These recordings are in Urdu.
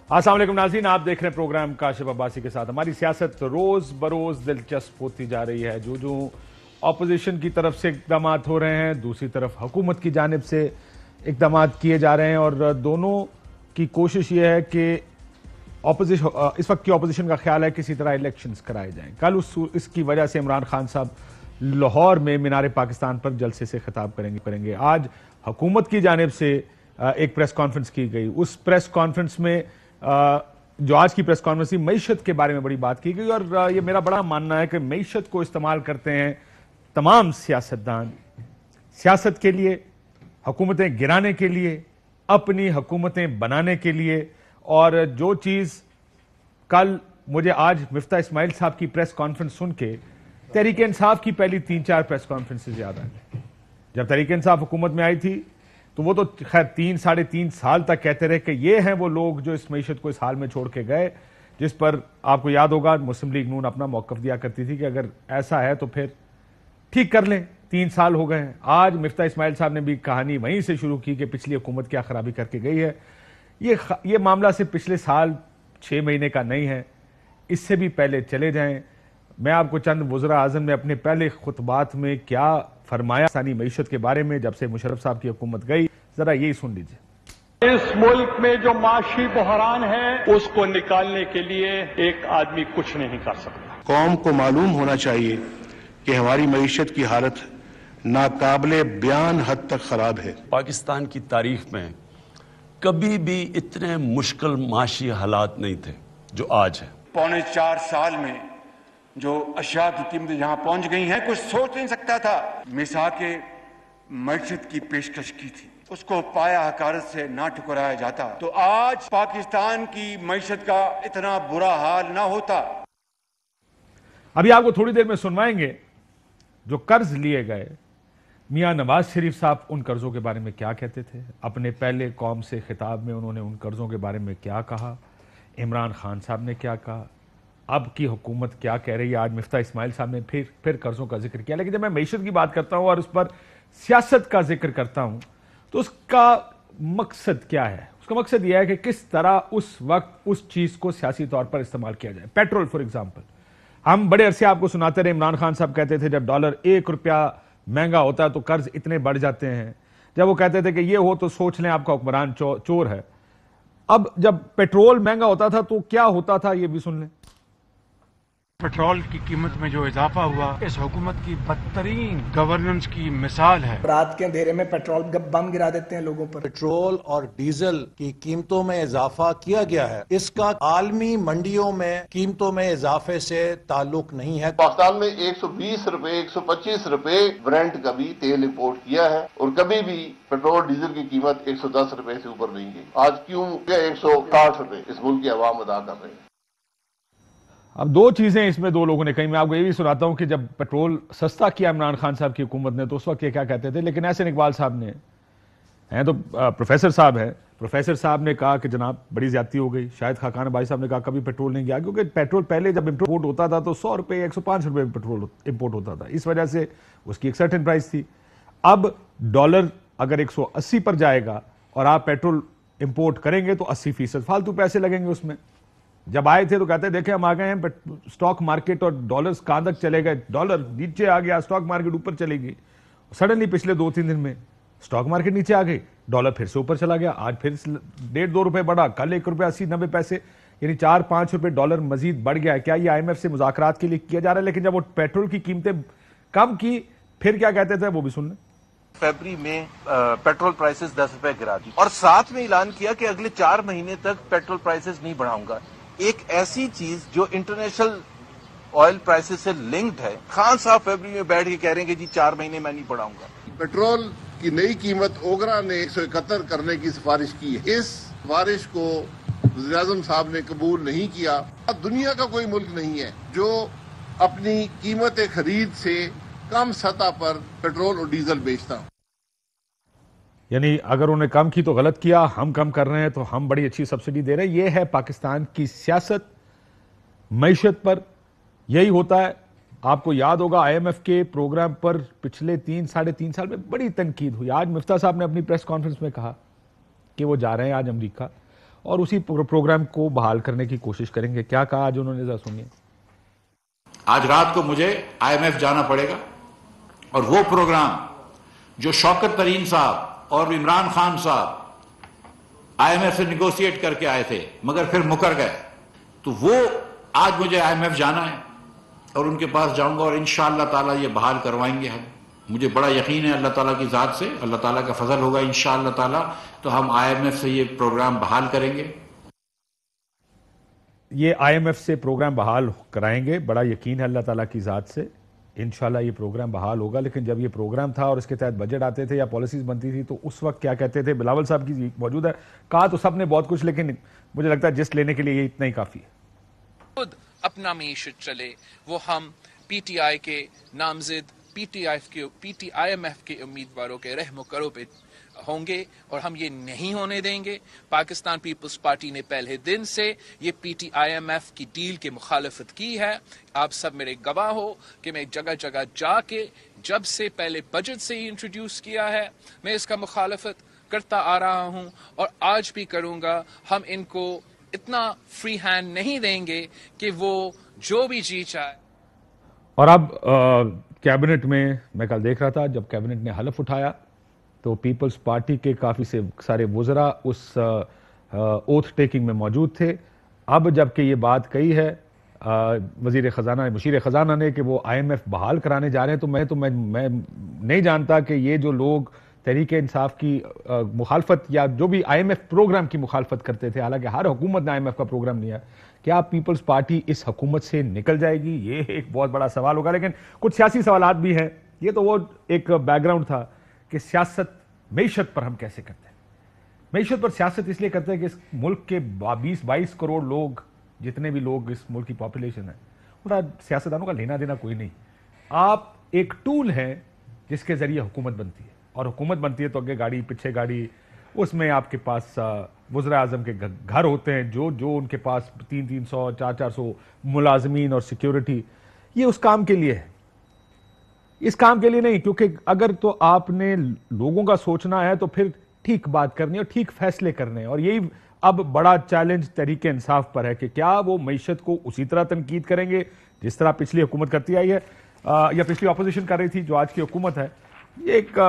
السلام علیکم ناظرین، آپ دیکھ رہے ہیں پروگرام کاشف عباسی کے ساتھ۔ ہماری سیاست روز بروز دلچسپ ہوتی جا رہی ہے۔ جو اپوزیشن کی طرف سے اقدامات ہو رہے ہیں، دوسری طرف حکومت کی جانب سے اقدامات کیے جا رہے ہیں، اور دونوں کی کوشش یہ ہے کہ اس وقت کی اپوزیشن کا خیال ہے کسی طرح الیکشنز کرائے جائیں۔ کل اس کی وجہ سے عمران خان صاحب لاہور میں مینار پاکستان پر جلسے سے خطاب کریں گے۔ آج حکومت کی جانب سے ایک پریس کانفرنس کی گئی۔ اس پریس کانفرنس میں جو آج کی پریس کانفرنس تھی، معیشت کے بارے میں بڑی بات کی گئی، اور یہ میرا بڑا ماننا ہے کہ معیشت کو استعمال کرتے ہیں تمام سیاستدان سیاست کے لیے، حکومتیں گرانے کے لیے، اپنی حکومتیں بنانے کے لیے۔ اور جو چیز کل مجھے آج مفتاح اسماعیل صاحب کی پریس کانفرنس سن کے تحریک انصاف کی پہلی 3-4 پریس کانفرنسز یاد آ گئی۔ جب تحریک انصاف حکومت میں آئی تھی تو وہ تو خیر 3-3.5 سال تک کہتے رہے کہ یہ ہیں وہ لوگ جو اس معیشت کو اس حال میں چھوڑ کے گئے، جس پر آپ کو یاد ہوگا مسلم لیگ نون اپنا موقف دیا کرتی تھی کہ اگر ایسا ہے تو پھر ٹھیک کر لیں۔ 3 سال ہو گئے ہیں۔ آج مفتاح اسماعیل صاحب نے بھی کہانی وہیں سے شروع کی کہ پچھلی حکومت کیا خرابی کر کے گئی ہے۔ یہ معاملہ صرف پچھلے سال 6 مہینے کا نہیں ہے، اس سے بھی پہلے چلے جائیں۔ میں آپ کو چند وزراء اعظم نے اپنے پہلے خطبات میں کیا فرمایا ثانی معیشت کے بارے میں جب سے مشرف صاحب کی حکومت گئی، ذرا یہی سن لیجئے۔ اس ملک میں جو معاشی بحران ہے اس کو نکالنے کے لیے ایک آدمی کچھ نہیں کر سکتا۔ قوم کو معلوم ہونا چاہیے کہ ہماری معیشت کی حالت ناقابل بیان حد تک خراب ہے۔ پاکستان کی تاریخ میں کبھی بھی اتنے مشکل معاشی حالات نہیں تھے جو آج ہے۔ 4.25 سال میں جو اشیاء کی قیمتیں جہاں پہنچ گئی ہیں کچھ سوچ نہیں سکتا تھا۔ مساق معیشت کی پیشکش کی تھی، اس کو پایا حقارت سے نہ ٹھکرایا جاتا تو آج پاکستان کی معیشت کا اتنا برا حال نہ ہوتا۔ ابھی آپ کو تھوڑی دیر میں سنوائیں گے جو قرض لیے گئے، میاں نواز شریف صاحب ان قرضوں کے بارے میں کیا کہتے تھے، اپنے پہلے قوم سے خطاب میں انہوں نے ان قرضوں کے بارے میں کیا کہا، عمران خان صاحب نے کیا کہا، اب کی حکومت کیا کہہ رہی ہے۔ آج مفتاح اسماعیل صاحب نے پھر قرضوں کا ذکر کیا۔ لیکن جب میں معیشت کی بات کرتا ہوں اور اس پر سیاست کا ذکر کرتا ہوں تو اس کا مقصد کیا ہے؟ اس کا مقصد یہ ہے کہ کس طرح اس وقت اس چیز کو سیاسی طور پر استعمال کیا جائے۔ پیٹرول فار ایگزامپل، ہم بڑے عرصے آپ کو سناتے رہے، عمران خان صاحب کہتے تھے جب ڈالر 1 روپیہ مہنگا ہوتا ہے تو قرض اتنے بڑھ جاتے ہیں۔ جب وہ کہتے تھے کہ یہ ہو تو سوچ لیں آپ کا حکمران چور ہے۔ اب جب پیٹرول مہنگا ہوتا تھا تو کیا ہوتا تھا، یہ بھی سن لیں۔ پیٹرول کی قیمت میں جو اضافہ ہوا اس حکومت کی بدترین گورننس کی مثال ہے۔ رات کے اندھیرے میں پیٹرول بم گرا دیتے ہیں لوگوں پر۔ پیٹرول اور ڈیزل کی قیمتوں میں اضافہ کیا گیا ہے، اس کا عالمی منڈیوں میں قیمتوں میں اضافے سے تعلق نہیں ہے۔ پاکستان میں 120 روپے 125 روپے برنٹ کا بھی تیل امپورٹ کیا ہے، اور کبھی بھی پیٹرول ڈیزل کی قیمت 110 روپے سے اوپر نہیں گئی۔ آج کیوں 160 روپے اس ملک کی عوام ادا کر رہے ہیں۔ اب 2 چیزیں اس میں 2 لوگوں نے کہیں، میں آپ کو یہ بھی سناتا ہوں کہ جب پیٹرول سستا کیا عمران خان صاحب کی حکومت نے تو اس وقت یہ کیا کہتے تھے، لیکن احسن اقبال صاحب نے ہیں تو پروفیسر صاحب ہیں، پروفیسر صاحب نے کہا کہ جناب بڑی زیادتی ہو گئی۔ شاہد خاقان بھائی صاحب نے کہا کبھی پیٹرول نہیں گیا، کیونکہ پیٹرول پہلے جب امپورٹ ہوتا تھا تو 100 روپے 105 روپے پیٹرول امپورٹ ہوتا تھا، اس وجہ سے اس کی ایک سرٹن پرائس تھی۔ اب ڈالر اگر 180 پر جائے گا اور آپ پیٹرول امپورٹ کریں گے تو 80% فالتو پیسے لگیں گے اس میں۔ جب آئے تھے تو کہتے دیکھیں ہم آ گئے ہیں، سٹاک مارکیٹ اور ڈالرز کہاں تک چلے گئے، ڈالر نیچے آ گیا، سٹاک مارکیٹ اوپر چلے گئی۔ سڈنلی پچھلے 2-3 دن میں سٹاک مارکیٹ نیچے آ گئی، ڈالر پھر سے اوپر چلا گیا، آج پھر 1.5-2 روپے بڑھا، کل 1 روپے 80-90 پیسے، یعنی 4-5 روپے ڈالر مزید بڑھ گیا ہے۔ کیا یہ IMF سے مذاکرات کے لیے کیا جا رہا ہے؟ لیکن جب وہ پیٹرول کی قیمتیں کم کی پھر کیا کہتے تھے وہ بھی سن لیں۔ فیبری میں پیٹرول پرائسز 10 روپے گرا دی اور ساتھ میں اعلان کیا کہ اگلے 4 مہینے تک پیٹرول پرائسز نہیں بڑھاؤں گا۔ ایک ایسی چیز جو انٹرنیشنل آئل پرائسز سے لنکڈ ہے، خان صاحب فیبری میں بیٹھ کے کہہ رہے ہیں کہ جی 4 مہینے میں نہیں بڑھاؤں گا۔ پیٹرول کی نئی قیمت اوگرا نے 171 کرنے کی سفارش کی ہے، اس سفارش کو وزیر اعظم صاحب نے قبول نہیں کیا۔ دنیا کا کوئی ملک نہیں ہے جو اپنی قیمت خرید سے کم سطح پر پیٹرول اور ڈیزل بیچتا ہوں۔ یعنی اگر انہوں نے کم کی تو غلط کیا، ہم کم کر رہے ہیں تو ہم بڑی اچھی سبسڈی دے رہے ہیں۔ یہ ہے پاکستان کی سیاست معیشت پر، یہی ہوتا ہے۔ آپ کو یاد ہوگا IMF کے پروگرام پر پچھلے 3-3.5 سال میں بڑی تنقید ہوئی۔ آج مفتاح صاحب نے اپنی پریس کانفرنس میں کہا کہ وہ جا رہے ہیں آج امریکہ، اور اسی پروگرام کو بحال کرنے کی کوشش کریں گے. کیا کہا آج انہوں نے, ذرا سنیے. آج رات کو مجھے IMF جانا پڑے گا اور وہ پروگرام جو شوکت ترین صاحب اور عمران خان صاحب IMF سے نیگوشیٹ کر کے آئے تھے مگر پھر مکر گئے, تو وہ آج مجھے IMF جانا ہے اور ان کے پاس جاؤں گا اور انشاءاللہ تعالیٰ یہ بحال کروائیں گے. ہم مجھے بڑا یقین ہے اللہ تعالیٰ کی ذات سے, اللہ تعالیٰ کا فضل ہوگا انشاءاللہ تعالیٰ, تو ہم IMF سے یہ پروگرام بحال کریں گے. یہ IMF سے پروگرام بحال کرائیں گے, بڑا یقین ہے اللہ تعالیٰ کی ذات سے, انشاءاللہ یہ پروگرام بحال ہوگا. لیکن جب یہ پروگرام تھا اور اس کے تحت بجٹ آتے تھے یا پالیسیز بنتی تھی تو اس وقت کیا کہتے تھے؟ بلاول صاحب کی موجود ہے. کہا تو سب نے بہت کچھ, لیکن مجھے لگتا ہے جس لینے کے لیے یہ اتنا ہی کافی ہے. خود اپنا معیشت چلے وہ ہم PTI کے نامزد PTIMF کے امیدواروں کے رحم و کرو پہ ہوں گے اور ہم یہ نہیں ہونے دیں گے. پاکستان پیپلز پارٹی نے پہلے دن سے یہ PTIMF کی ڈیل کی مخالفت کی ہے. آپ سب میرے گواہ ہو کہ میں جگہ جگہ جا کے جب سے پہلے بجٹ سے ہی انٹروڈیوس کیا ہے میں اس کا مخالفت کرتا آ رہا ہوں اور آج بھی کروں گا. ہم ان کو اتنا فری ہینڈ نہیں دیں گے کہ وہ جو بھی جی چاہے. اور اب کیبنٹ میں کل دیکھ رہا تھا جب کیبنٹ نے حلف اٹھایا تو پیپلز پارٹی کے کافی سارے وزراء اس اوتھ ٹیکنگ میں موجود تھے. اب جب کہ یہ بات کہی ہے مشیر خزانہ نے کہ وہ IMF بحال کرانے جا رہے ہیں, تو میں نہیں جانتا کہ یہ جو لوگ تحریک انصاف کی مخالفت یا جو بھی IMF پروگرام کی مخالفت کرتے تھے, حالانکہ ہر حکومت نے IMF کا پروگرام لیا, کیا پیپلز پارٹی اس حکومت سے نکل جائے گی؟ یہ ایک بہت بڑا سوال ہوگا. لیکن کچھ سیاسی سوالات بھی ہیں. یہ تو وہ ایک بیک گراؤنڈ تھا کہ سیاست معیشت پر ہم کیسے کرتے ہیں. معیشت پر سیاست اس لیے کرتے ہیں کہ اس ملک کے 22 کروڑ لوگ, جتنے بھی لوگ اس ملک کی پاپولیشن ہے, ان سیاستدانوں کا لینا دینا کوئی نہیں. آپ ایک ٹول ہیں جس کے ذریعے حکومت بنتی ہے, اور حکومت بنتی ہے تو اگے گاڑی پیچھے گاڑی, اس میں آپ کے پاس وزراء اعظم کے گھر ہوتے ہیں جو ان کے پاس 300 400 ملازمین اور سیکیورٹی. یہ اس کام کے لیے ہے, اس کام کے لیے نہیں. کیونکہ اگر تو آپ نے لوگوں کا سوچنا ہے تو پھر ٹھیک بات کرنی اور ٹھیک فیصلے کرنے. اور یہی اب بڑا چیلنج تحریک انصاف پر ہے کہ کیا وہ معیشت کو اسی طرح تنقید کریں گے جس طرح پچھلی حکومت کرتی آئی ہے یا پچھلی اپوزیشن کر رہی تھی جو آج کی حکومت ہے. یہ ایک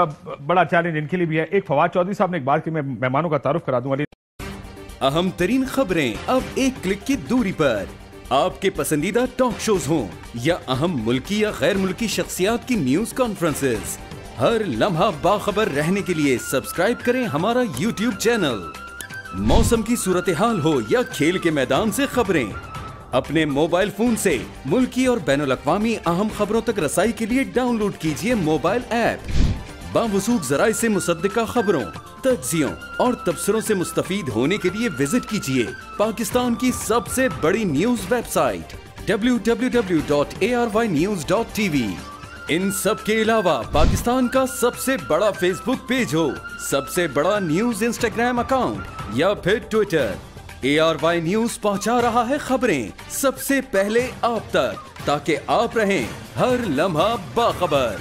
بڑا چیلنج ان کے لیے بھی ہے. ایک فواد چودھری صاحب نے ایک بات کی, میں مہمانوں کا تعارف کرا دوں. اہم ترین خبریں اب ایک کلک کی دوری پر. آپ کے پسندیدہ ٹاک شوز ہوں یا اہم ملکی یا غیر ملکی شخصیات کی نیوز کانفرنسز, ہر لمحہ باخبر رہنے کے لیے سبسکرائب کریں ہمارا YouTube چینل. موسم کی صورتحال ہو یا کھیل کے میدان سے خبریں, اپنے موبائل فون سے ملکی اور بین الاقوامی اہم خبروں تک رسائی کے لیے ڈاؤن لوڈ کیجیے موبائل ایپ. باوثوق ذرائع سے مصدقہ خبروں, تجزیوں اور تبصروں سے مستفید ہونے کے لیے وزٹ کیجیے پاکستان کی سب سے بڑی نیوز ویب سائٹ www.arYnews.tv. ان سب کے علاوہ پاکستان کا سب سے بڑا فیس بک پیج ہو, سب سے بڑا نیوز انسٹاگرام اکاؤنٹ یا پھر ٹویٹر, ARY نیوز پہنچا رہا ہے خبریں سب سے پہلے آپ تک, تاکہ آپ رہیں ہر لمحہ باخبر.